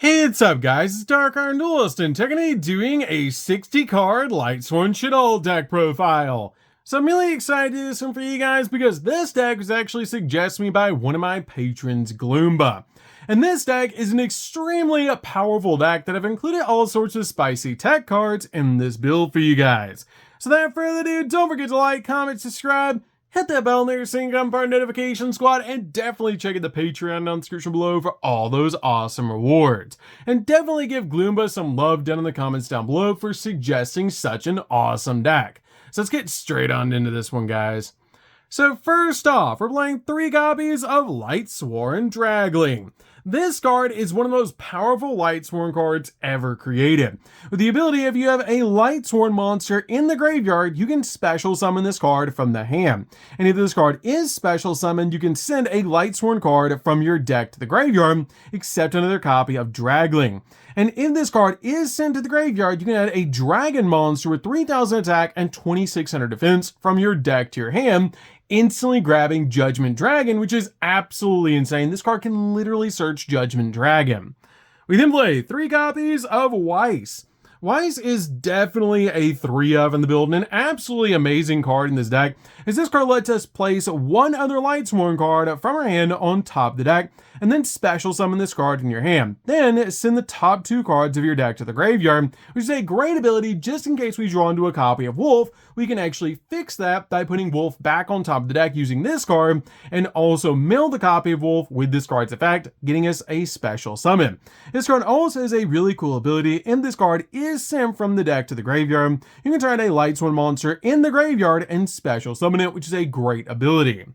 Hey, what's up guys, it's DarkArmedDuelist and today doing a 60 card Lightsworn Shaddoll deck profile. So I'm really excited to do this one for you guys because this deck was actually suggested to me by one of my patrons, Gloomba. And this deck is an extremely powerful deck that I've included all sorts of spicy tech cards in this build for you guys. So without further ado, don't forget to like, comment, subscribe, hit that bell near so you can become part of Notification Squad, and definitely check out the Patreon down in the description below for all those awesome rewards. And definitely give Gloomba some love down in the comments down below for suggesting such an awesome deck. So let's get straight on into this one, guys. So first off, we're playing 3 copies of Lightsworn Shaddoll. This card is one of the most powerful Lightsworn cards ever created. With the ability, if you have a Lightsworn monster in the graveyard, you can special summon this card from the hand. And if this card is special summoned, you can send a Lightsworn card from your deck to the graveyard, except another copy of Shaddoll. And if this card is sent to the graveyard, you can add a dragon monster with 3000 attack and 2600 defense from your deck to your hand, instantly grabbing Judgment Dragon, which is absolutely insane. This card can literally search Judgment Dragon. We then play 3 copies of Weiss. Weiss is definitely a 3-of in the build and an absolutely amazing card in this deck, as this card lets us place one other Lightsworn card from our hand on top of the deck, and then special summon this card in your hand. Then send the top 2 cards of your deck to the graveyard, which is a great ability just in case we draw into a copy of Wolf. We can actually fix that by putting Wolf back on top of the deck using this card, and also mill the copy of Wolf with this card's effect, getting us a special summon. This card also has a really cool ability, and this card is sent from the deck to the graveyard. You can turn a Lightsworn monster in the graveyard and special summon it, which is a great ability.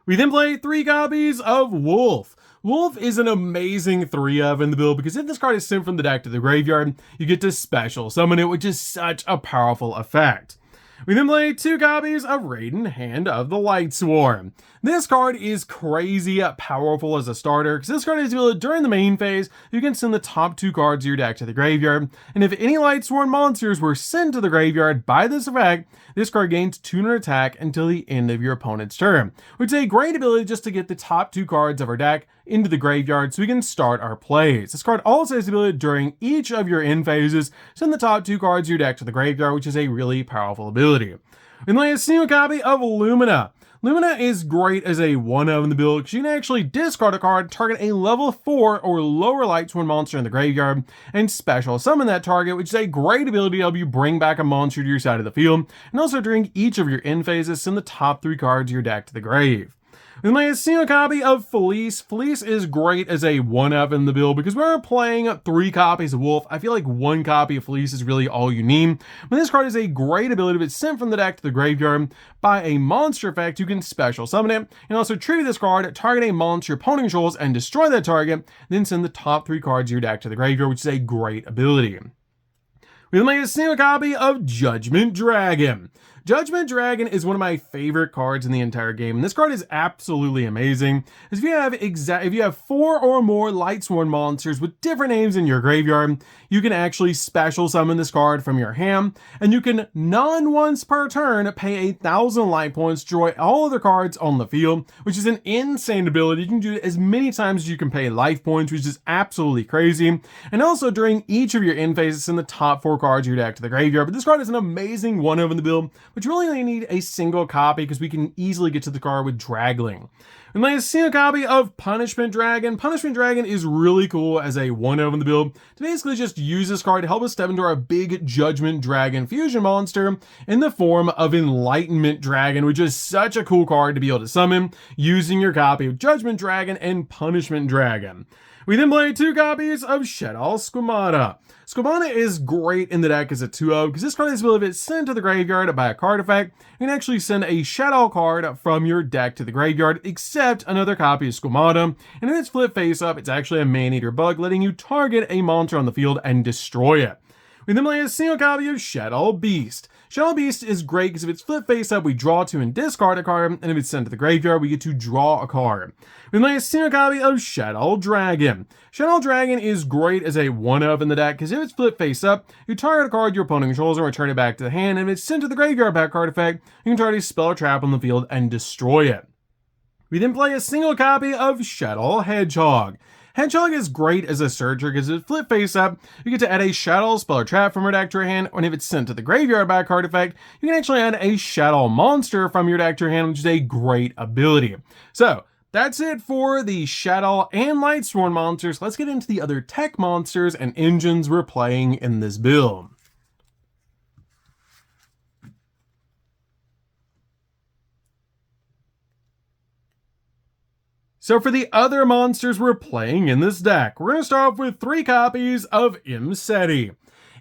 We then play 3 copies of Wolf. Wolf is an amazing 3-of in the build because if this card is sent from the deck to the graveyard, you get to special summon it, which is such a powerful effect. We then play 2 copies of Raiden, Hand of the Lightsworn. This card is crazy powerful as a starter because this card is able to, during the main phase, you can send the top 2 cards of your deck to the graveyard, and if any Lightsworn monsters were sent to the graveyard by this effect, this card gains 200 attack until the end of your opponent's turn, which is a great ability just to get the top 2 cards of our deck into the graveyard so we can start our plays. This card also has the ability during each of your end phases, send the top 2 cards of your deck to the graveyard, which is a really powerful ability. We play a single copy of Lumina. Lumina is great as a 1-of in the build because you can actually discard a card, target a level 4 or lower Lightsworn monster in the graveyard, and special summon that target, which is a great ability to help you bring back a monster to your side of the field, and also during each of your end phases, send the top 3 cards of your deck to the grave. We play a single copy of Felice. Felice is great as a 1-of in the build because we're playing 3 copies of Wolf. I feel like 1 copy of Felice is really all you need. But this card is a great ability. If it's sent from the deck to the graveyard by a monster effect, you can special summon it. And also tribute this card, target a monster your opponent controls and destroy that target. Then send the top 3 cards of your deck to the graveyard, which is a great ability. We then make a single copy of Judgment Dragon. Judgment Dragon is one of my favorite cards in the entire game, and this card is absolutely amazing. If you have 4 or more Lightsworn monsters with different names in your graveyard, you can actually special summon this card from your hand, and you can once per turn pay 1,000 light points, destroy all other cards on the field, which is an insane ability. You can do it as many times as you can pay life points, which is absolutely crazy. And also during each of your end phases, send the top 4 cards of your deck to the graveyard. But this card is an amazing 1-of in the build, but you really only need a single copy because we can easily get to the card with Shaddoll. And then a single copy of Punishment Dragon. Punishment Dragon is really cool as a 1-of in the build to basically just use this card to help us step into our big Judgment Dragon fusion monster in the form of Enlightenment Dragon, which is such a cool card to be able to summon using your copy of Judgment Dragon and Punishment Dragon. We then play 2 copies of Shaddoll Squamata. Squamata is great in the deck as a 2-of because this card is ability if it's sent to the graveyard by a card effect, you can actually send a Shaddoll card from your deck to the graveyard, except another copy of Squamata, and if it's flipped face up, it's actually a Man-Eater bug, letting you target a monster on the field and destroy it. We then play a single copy of Shaddoll Beast. Shaddoll Beast is great because if it's flipped face up, we draw 2 and discard a card, and if it's sent to the graveyard, we get to draw a card. We play a single copy of Shaddoll Dragon. Shaddoll Dragon is great as a 1-of in the deck because if it's flipped face up, you target a card your opponent controls and return it back to the hand, and if it's sent to the graveyard by a card effect, you can target a spell or trap on the field and destroy it. We then play a single copy of Shaddoll Hedgehog. Hedgehog is great as a searcher because if flip face up, you get to add a Shaddoll spell or trap from your deck to your hand, and if it's sent to the graveyard by a card effect, you can actually add a Shaddoll monster from your deck to your hand, which is a great ability. So that's it for the Shaddoll and Lightsworn monsters. Let's get into the other tech monsters and engines we're playing in this build. So for the other monsters we're playing in this deck, we're going to start off with 3 copies of Imseti.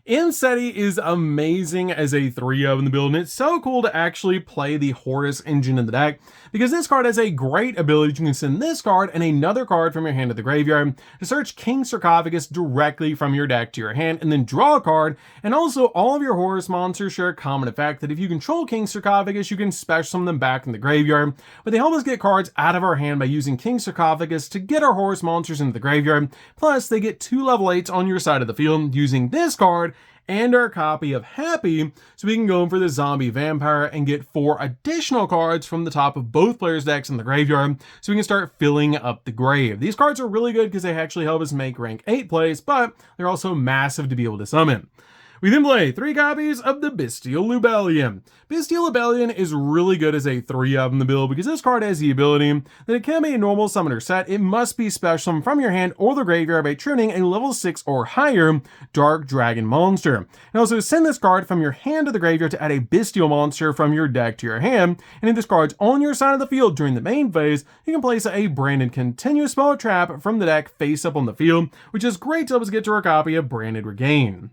Imseti is amazing as a 3-of in the build, and it's so cool to actually play the Horus engine in the deck, because this card has a great ability. You can send this card and another card from your hand to the graveyard to search King Sarcophagus directly from your deck to your hand, and then draw a card. And also, all of your Horus monsters share a common effect that if you control King Sarcophagus, you can special summon them back in the graveyard. But they help us get cards out of our hand by using King Sarcophagus to get our Horus monsters into the graveyard. Plus, they get 2 level 8s on your side of the field using this card and our copy of Happy, so we can go in for the zombie vampire and get 4 additional cards from the top of both players' decks in the graveyard, so we can start filling up the grave. These cards are really good because they actually help us make rank 8 plays, but they're also massive to be able to summon. We then play 3 copies of the Bestial Lubellion. Bestial Lubellion is really good as a 3-of in the build because this card has the ability that it can be a normal summoner set. It must be special summoned from your hand or the graveyard by triggering a level 6 or higher Dark Dragon monster. And also send this card from your hand to the graveyard to add a Bestial monster from your deck to your hand. And if this card's on your side of the field during the main phase, you can place a branded continuous spell or trap from the deck face up on the field, which is great to help us get to our copy of Branded Regain.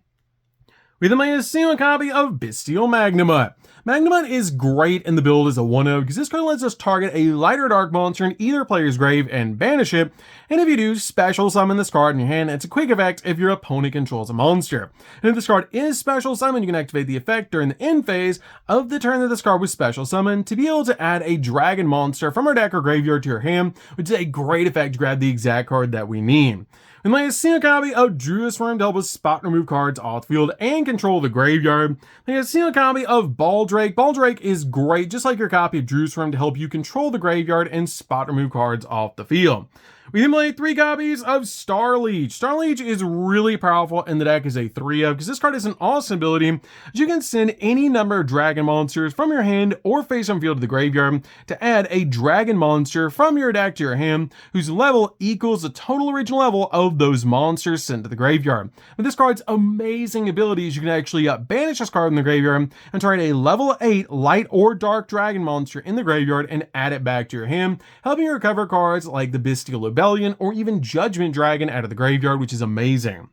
We then play a single copy of Bestial Magnamut. Magnamut is great in the build as a 1-of because this card lets us target a light or dark monster in either player's grave and banish it, and if you do, special summon this card in your hand. It's a quick effect if your opponent controls a monster. And if this card is special summoned, you can activate the effect during the end phase of the turn that this card was special summoned to be able to add a dragon monster from our deck or graveyard to your hand, which is a great effect to grab the exact card that we need. We play a single copy of Druid's Worm to help us spot remove cards off the field and control the graveyard. We have a single copy of Baldrake. Baldrake is great, just like your copy of Druid's Worm, to help you control the graveyard and spot remove cards off the field. We then play 3 copies of Starleech. Starleech is really powerful in the deck as a 3-of because this card has an awesome ability. You can send any number of dragon monsters from your hand or face on field to the graveyard to add a dragon monster from your deck to your hand whose level equals the total original level of those monsters sent to the graveyard. With this card's amazing abilities, you can actually banish this card in the graveyard and target a level 8 light or dark dragon monster in the graveyard and add it back to your hand, helping you recover cards like the Bestial Lubellion or even Judgment Dragon out of the graveyard, which is amazing.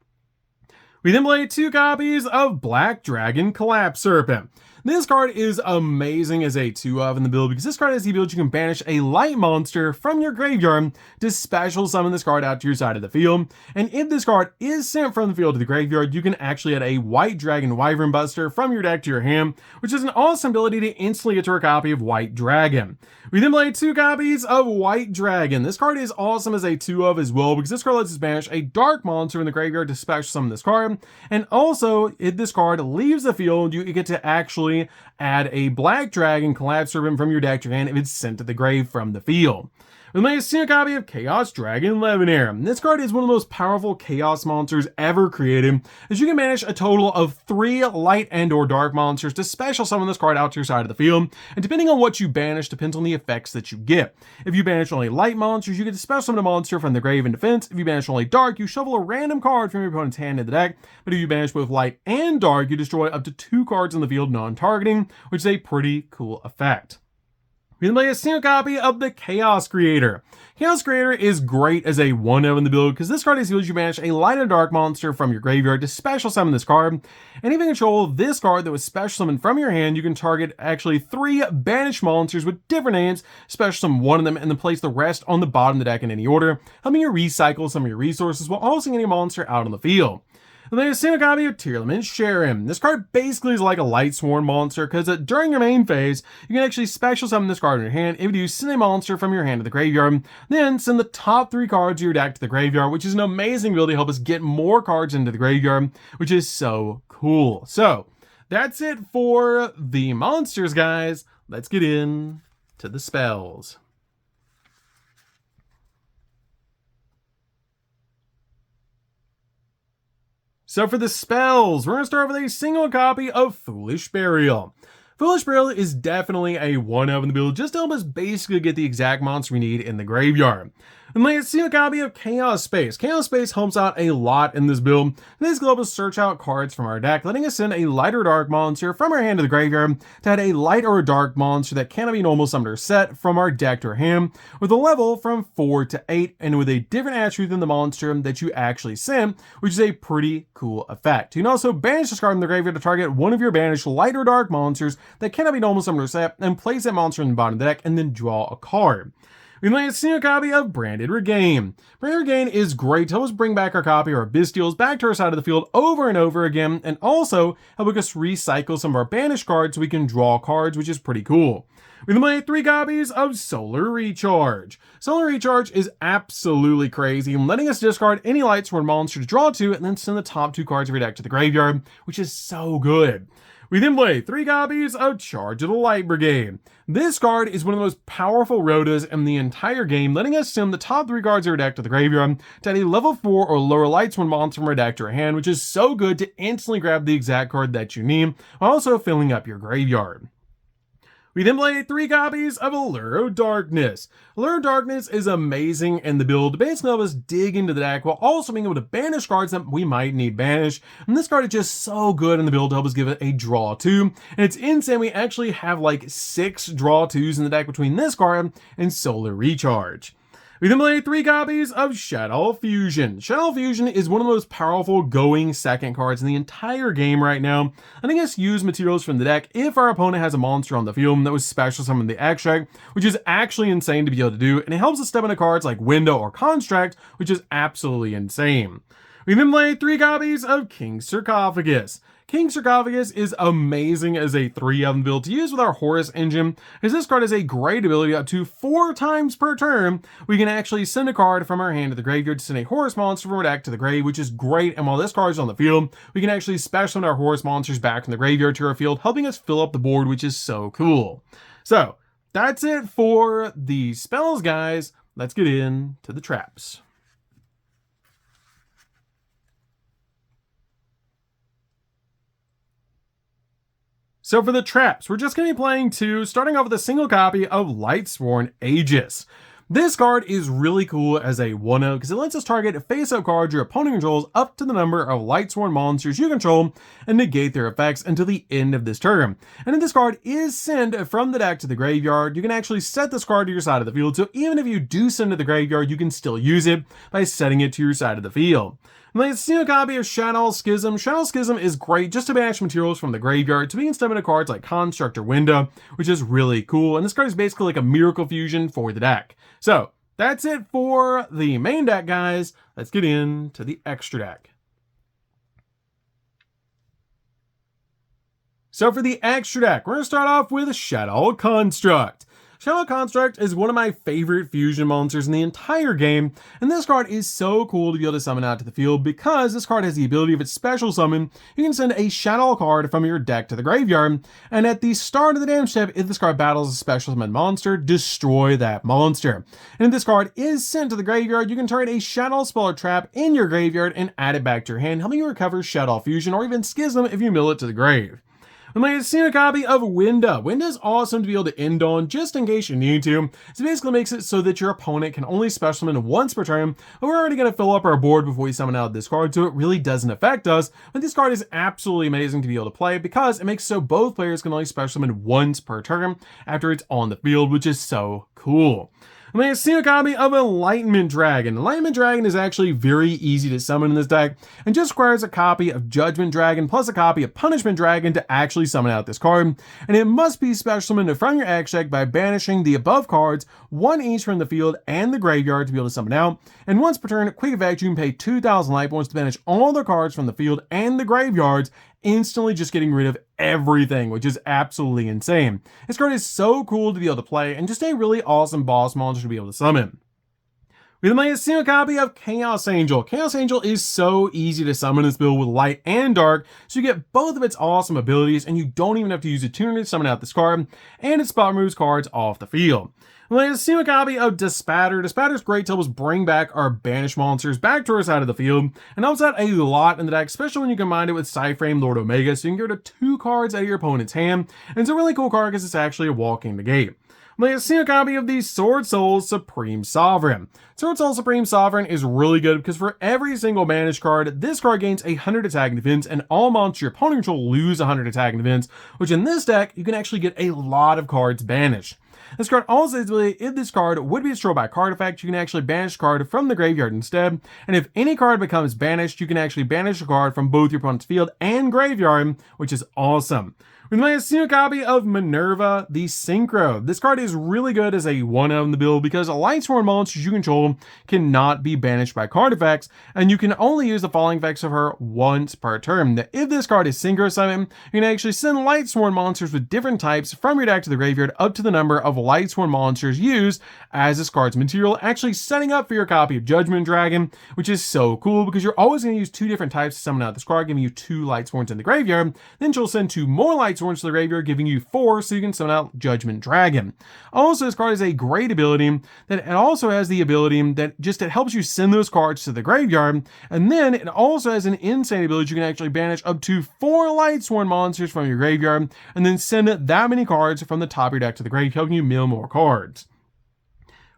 We then play 2 copies of Black Dragon Collapse Serpent. This card is amazing as a 2-of in the build because this card has the ability you can banish a light monster from your graveyard to special summon this card out to your side of the field. And if this card is sent from the field to the graveyard, you can actually add a White Dragon Wyvern Buster from your deck to your hand, which is an awesome ability to instantly get to a copy of White Dragon. We then play 2 copies of White Dragon. This card is awesome as a 2-of as well because this card lets us banish a dark monster in the graveyard to special summon this card. And also, if this card leaves the field, you get to actually add a Black Dragon Collapse Serpent from your deck to your hand if it's sent to the grave from the field. We made a single copy of Chaos Dragon Levinair. This card is one of the most powerful chaos monsters ever created, as you can banish a total of 3 light and or dark monsters to special summon this card out to your side of the field, and depending on what you banish depends on the effects that you get. If you banish only light monsters, you get to special summon a monster from the grave in defense. If you banish only dark, you shovel a random card from your opponent's hand in the deck, but if you banish both light and dark, you destroy up to 2 cards in the field non-targeting, which is a pretty cool effect. We then play a single copy of the Chaos Creator. Chaos Creator is great as a 1-of in the build because this card is used to banish a light and dark monster from your graveyard to special summon this card. And if you control this card that was special summoned from your hand, you can target actually 3 banished monsters with different names, special summon one of them, and then place the rest on the bottom of the deck in any order, helping you recycle some of your resources while also getting a monster out on the field. And then a single copy of Tearlament Sharon. This card basically is like a Lightsworn monster because during your main phase, you can actually special summon this card in your hand. If you do, send a monster from your hand to the graveyard, then send the top 3 cards of your deck to the graveyard, which is an amazing ability to help us get more cards into the graveyard, which is so cool. So that's it for the monsters, guys. Let's get in to the spells. So for the spells, we're going to start with a single copy of Foolish Burial. Foolish Burial is definitely a 1-of in the build, just to help us basically get the exact monster we need in the graveyard. And then a single copy of Chaos Space. Chaos Space helps out a lot in this build. This will help us search out cards from our deck, letting us send a light or dark monster from our hand to the graveyard to add a light or dark monster that cannot be normal summoned or set from our deck to our hand, with a level from 4 to 8, and with a different attribute than the monster that you actually send, which is a pretty cool effect. You can also banish this card from the graveyard to target one of your banished light or dark monsters that cannot be normal summoned or set, and place that monster in the bottom of the deck, and then draw a card. We can a single copy of Branded Regain. Branded Regain is great to help us bring back our copy of our Bystials back to our side of the field over and over again, and also help us recycle some of our banished cards so we can draw cards, which is pretty cool. We then play 3 copies of Solar Recharge. Solar Recharge is absolutely crazy, letting us discard any Lightsworn monster to draw 2 and then send the top 2 cards of your deck to the graveyard, which is so good. We then play 3 copies of Charge of the Light Brigade. This card is one of the most powerful rotas in the entire game, letting us send the top 3 cards of our deck to the graveyard to add a level 4 or lower Lightsworn monster from our deck to our hand, which is so good to instantly grab the exact card that you need, while also filling up your graveyard. We then play 3 copies of Allure of Darkness. Allure of Darkness is amazing in the build to basically help us dig into the deck while also being able to banish cards that we might need banished. And this card is just so good in the build to help us give it a draw 2. And it's insane, we actually have like 6 draw 2s in the deck between this card and Solar Recharge. We then play 3 copies of Shaddoll Fusion. Shaddoll Fusion is one of the most powerful going second cards in the entire game right now, letting us use materials from the deck if our opponent has a monster on the field that was special summoned in the extract, which is actually insane to be able to do, and it helps us step into cards like Window or Construct, which is absolutely insane. We then play 3 copies of King Sarcophagus. King Sarcophagus is amazing as a 3-of build to use with our Horus engine, as this card has a great ability up to 4 times per turn. We can actually send a card from our hand to the graveyard to send a Horus monster from our deck to the grave, which is great. And while this card is on the field, we can actually special summon our Horus monsters back from the graveyard to our field, helping us fill up the board, which is so cool. So that's it for the spells, guys. Let's get into the traps. So for the traps, we're just going to be playing 2, starting off with a single copy of Lightsworn Aegis. This card is really cool as a 1-of because it lets us target face-up cards your opponent controls up to the number of Lightsworn monsters you control and negate their effects until the end of this turn. And if this card is sent from the deck to the graveyard, you can actually set this card to your side of the field, so even if you do send it to the graveyard, you can still use it by setting it to your side of the field. And then a single copy of Shaddoll Schism. Shaddoll Schism is great just to banish materials from the graveyard to be instead into cards like Construct or Window, which is really cool. And this card is basically like a Miracle Fusion for the deck. So that's it for the main deck, guys. Let's get into the extra deck. So for the extra deck, we're going to start off with Shaddoll Construct. Shaddoll Construct is one of my favorite fusion monsters in the entire game, and this card is so cool to be able to summon out to the field because this card has the ability of its special summon. You can send a Shaddoll card from your deck to the graveyard, and at the start of the damage step, if this card battles a special summon monster, destroy that monster. And if this card is sent to the graveyard, you can target a Shaddoll spell or trap in your graveyard and add it back to your hand, helping you recover Shaddoll Fusion or even Schism if you mill it to the grave. We might have seen a copy of Window. Window is awesome to be able to end on just in case you need to. So basically makes it so that your opponent can only special summon once per turn, but we're already going to fill up our board before we summon out this card, so it really doesn't affect us. But this card is absolutely amazing to be able to play because it makes so both players can only special summon once per turn after it's on the field, which is so cool. I mean, I see a copy of Enlightenment Dragon. Enlightenment Dragon is actually very easy to summon in this deck and just requires a copy of Judgment Dragon plus a copy of Punishment Dragon to actually summon out this card. And it must be special summoned from your extract by banishing the above cards, 1 each from the field and the graveyard to be able to summon out. And once per turn, quick effect, you can pay 2,000 life points to banish all the cards from the field and the graveyards, instantly just getting rid of everything, which is absolutely insane. This card is so cool to be able to play and just a really awesome boss monster to be able to summon. We then a single copy of Chaos Angel. Chaos Angel is so easy to summon this build with light and dark, so you get both of its awesome abilities, and you don't even have to use a tuner to summon out this card, and it spot removes cards off the field. We have a single copy of Despatter. Despatter's great to help us bring back our banished monsters back to our side of the field, and helps out a lot in the deck, especially when you combine it with Cyframe Lord Omega, so you can get rid of 2 cards out of your opponent's hand, and it's a really cool card because it's actually a walking negate. We have a single copy of the Sword Soul Supreme Sovereign. Sword Soul Supreme Sovereign is really good because for every single banished card, this card gains 100 attack and defense, and all monsters your opponent control lose 100 attack and defense, which in this deck, you can actually get a lot of cards banished. This card also has the ability, if this card would be destroyed by a card effect, you can actually banish a card from the graveyard instead. And if any card becomes banished, you can actually banish a card from both your opponent's field and graveyard, which is awesome. We have a single copy of Minerva, the Synchro. This card is really good as a 1-of in the build because Lightsworn monsters you control cannot be banished by card effects, and you can only use the following effects of her once per turn. Now, if this card is Synchro Summon, you can actually send Lightsworn monsters with different types from your deck to the graveyard up to the number of Lightsworn monsters used as this card's material, actually setting up for your copy of Judgment Dragon, which is so cool because you're always going to use 2 different types to summon out this card, giving you 2 Lightsworns in the graveyard. Then she'll send 2 more Lightsworns to the graveyard, giving you 4, so you can summon out Judgment Dragon. Also, this card is a great ability that it also has the ability that it helps you send those cards to the graveyard, and then it also has an insane ability you can actually banish up to 4 Lightsworn monsters from your graveyard, and then send that many cards from the top of your deck to the graveyard, helping you mill more cards.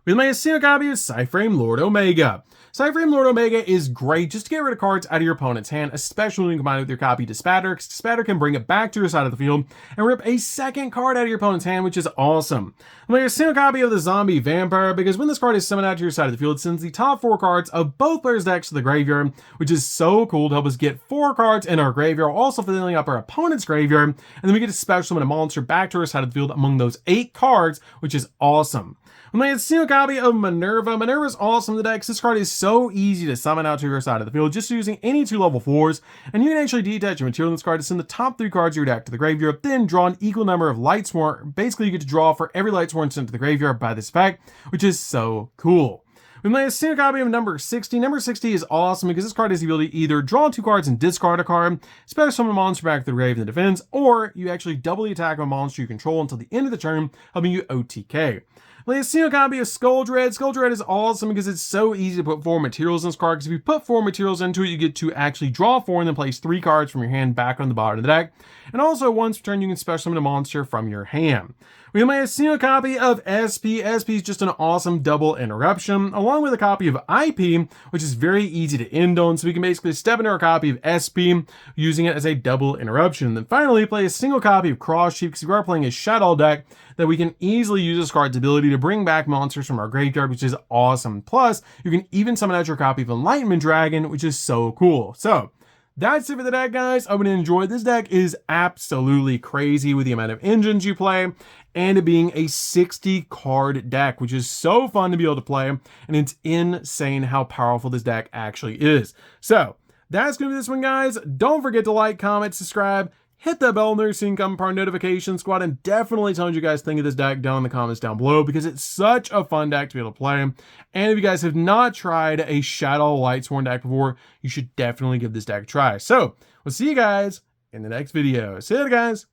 We made a single copy of Cyframe Lord Omega. Cyframe Lord Omega is great just to get rid of cards out of your opponent's hand, especially when you combine it with your copy Despatter, because Despatter can bring it back to your side of the field and rip a second card out of your opponent's hand, which is awesome. We made a single copy of the Zombie Vampire, because when this card is summoned out to your side of the field, it sends the top 4 cards of both players' decks to the graveyard, which is so cool to help us get 4 cards in our graveyard, also filling up our opponent's graveyard, and then we get to special summon a monster back to our side of the field among those 8 cards, which is awesome. We made a single copy of Minerva. Minerva is awesome in the deck. This card is so easy to summon out to your side of the field, just using any 2 level 4s, and you can actually detach your material in this card to send the top 3 cards of your deck to the graveyard, then draw an equal number of Lightsworn. Basically, you get to draw for every Lightsworn sent to the graveyard by this effect, which is so cool. We made a single copy of number 60. Number 60 is awesome because this card has the ability to either draw 2 cards and discard a card, special summon a monster back to the grave in the defense, or you actually double the attack of a monster you control until the end of the turn, helping you OTK. We have a single copy of Skull Dread. Skull Dread is awesome because it's so easy to put 4 materials in this card, because if you put 4 materials into it, you get to actually draw 4 and then place 3 cards from your hand back on the bottom of the deck. And also, once per turn, you can special summon a monster from your hand. We made a single copy of SP. SP is just an awesome double interruption, along with a copy of IP, which is very easy to end on, so we can basically step into our copy of SP, using it as a double interruption. And then finally, play a single copy of Cross Sheep, because we are playing a Shaddoll deck, that we can easily use this card's ability to bring back monsters from our graveyard, which is awesome. Plus, you can even summon out your copy of Enlightenment Dragon, which is so cool. So, that's it for the deck, guys. I hope you enjoyed. This deck is absolutely crazy with the amount of engines you play, and it being a 60 card deck, which is so fun to be able to play, and it's insane how powerful this deck actually is. So, that's going to be this one, guys. Don't forget to like, comment, subscribe, hit that bell so you can come part of notification squad, and definitely tell me what you guys think of this deck down in the comments down below, because it's such a fun deck to be able to play. And if you guys have not tried a Shaddoll Lightsworn deck before, you should definitely give this deck a try. So, we'll see you guys in the next video. See you later, guys.